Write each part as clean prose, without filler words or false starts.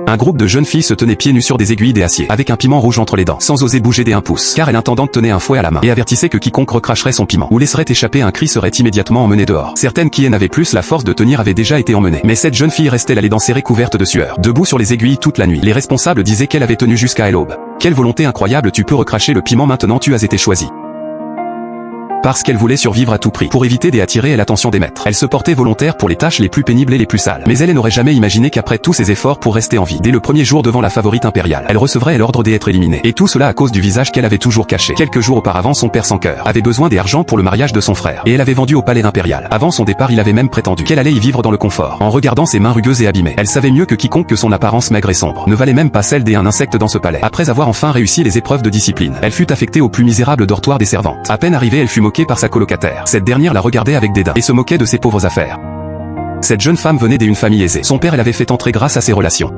Un groupe de jeunes filles se tenaient pieds nus sur des aiguilles d'acier, avec un piment rouge entre les dents, sans oser bouger des 1 pouce, car elle intendante tenait un fouet à la main, et avertissait que quiconque recracherait son piment, ou laisserait échapper un cri serait immédiatement emmené dehors. Certaines qui en avaient plus la force de tenir avaient déjà été emmenées, mais cette jeune fille restait là les dents serrées couvertes de sueur, debout sur les aiguilles toute la nuit. Les responsables disaient qu'elle avait tenu jusqu'à l'aube. Quelle volonté incroyable, tu peux recracher le piment maintenant, tu as été choisi. Parce qu'elle voulait survivre à tout prix, pour éviter d'attirer l'attention des maîtres. Elle se portait volontaire pour les tâches les plus pénibles et les plus sales. Mais elle n'aurait jamais imaginé qu'après tous ses efforts pour rester en vie, dès le premier jour devant la favorite impériale, elle recevrait l'ordre d'être éliminée. Et tout cela à cause du visage qu'elle avait toujours caché. Quelques jours auparavant, son père sans cœur avait besoin d'argent pour le mariage de son frère, et elle avait vendu au palais impérial. Avant son départ, il avait même prétendu qu'elle allait y vivre dans le confort. En regardant ses mains rugueuses et abîmées, elle savait mieux que quiconque que son apparence maigre et sombre ne valait même pas celle d'un insecte dans ce palais. Après avoir enfin réussi les épreuves de discipline, elle fut affectée au plus misérable dortoir des servantes. À peine arrivée, elle fut moquée par sa colocataire. Cette dernière la regardait avec dédain et se moquait de ses pauvres affaires. Cette jeune femme venait d'une famille aisée. Son père l'avait fait entrer grâce à ses relations.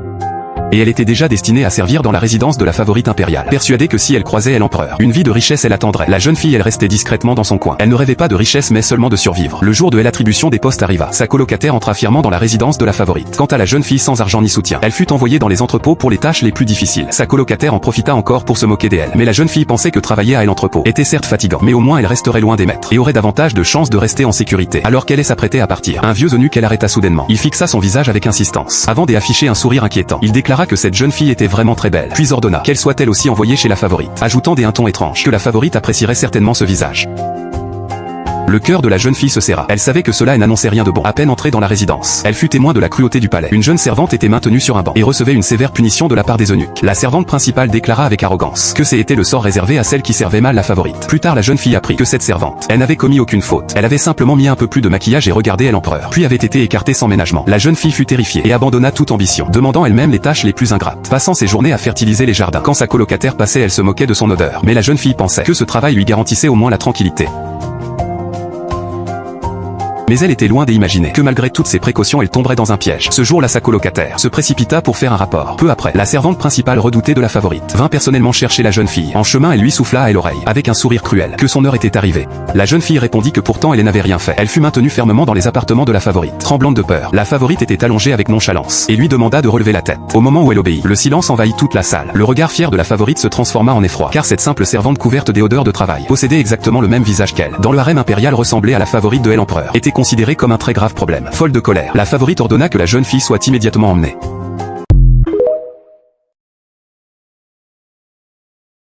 Et elle était déjà destinée à servir dans la résidence de la favorite impériale, persuadée que si elle croisait l'empereur, une vie de richesse elle attendrait. La jeune fille elle restait discrètement dans son coin. Elle ne rêvait pas de richesse mais seulement de survivre. Le jour de l'attribution des postes arriva. Sa colocataire entra fièrement dans la résidence de la favorite. Quant à la jeune fille sans argent ni soutien, elle fut envoyée dans les entrepôts pour les tâches les plus difficiles. Sa colocataire en profita encore pour se moquer d'elle. Mais la jeune fille pensait que travailler à l'entrepôt était certes fatigant, mais au moins elle resterait loin des maîtres et aurait davantage de chances de rester en sécurité. Alors qu'elle s'apprêtait à partir, un vieux eunuque elle arrêta soudainement. Il fixa son visage avec insistance, avant d'afficher un sourire inquiétant. Il déclara que cette jeune fille était vraiment très belle, puis ordonna qu'elle soit elle aussi envoyée chez la favorite, ajoutant d'un ton étrange que la favorite apprécierait certainement ce visage. Le cœur de la jeune fille se serra. Elle savait que cela n'annonçait rien de bon. À peine entrée dans la résidence, elle fut témoin de la cruauté du palais. Une jeune servante était maintenue sur un banc et recevait une sévère punition de la part des eunuques. La servante principale déclara avec arrogance que c'était le sort réservé à celle qui servait mal la favorite. Plus tard, la jeune fille apprit que cette servante, elle n'avait commis aucune faute. Elle avait simplement mis un peu plus de maquillage et regardé l'empereur, puis avait été écartée sans ménagement. La jeune fille fut terrifiée et abandonna toute ambition, demandant elle-même les tâches les plus ingrates, passant ses journées à fertiliser les jardins. Quand sa colocataire passait, elle se moquait de son odeur, mais la jeune fille pensait que ce travail lui garantissait au moins la tranquillité. Mais elle était loin d'imaginer que malgré toutes ces précautions elle tomberait dans un piège. Ce jour-là, sa colocataire se précipita pour faire un rapport. Peu après, la servante principale redoutée de la favorite vint personnellement chercher la jeune fille. En chemin, elle lui souffla à l'oreille, avec un sourire cruel, que son heure était arrivée. La jeune fille répondit que pourtant elle n'avait rien fait. Elle fut maintenue fermement dans les appartements de la favorite. Tremblante de peur, la favorite était allongée avec nonchalance et lui demanda de relever la tête. Au moment où elle obéit, le silence envahit toute la salle. Le regard fier de la favorite se transforma en effroi, car cette simple servante couverte des odeurs de travail possédait exactement le même visage qu'elle. Dans le harem impérial, ressemblait à la favorite de l'empereur, était considérée comme un très grave problème. Folle de colère, la favorite ordonna que la jeune fille soit immédiatement emmenée.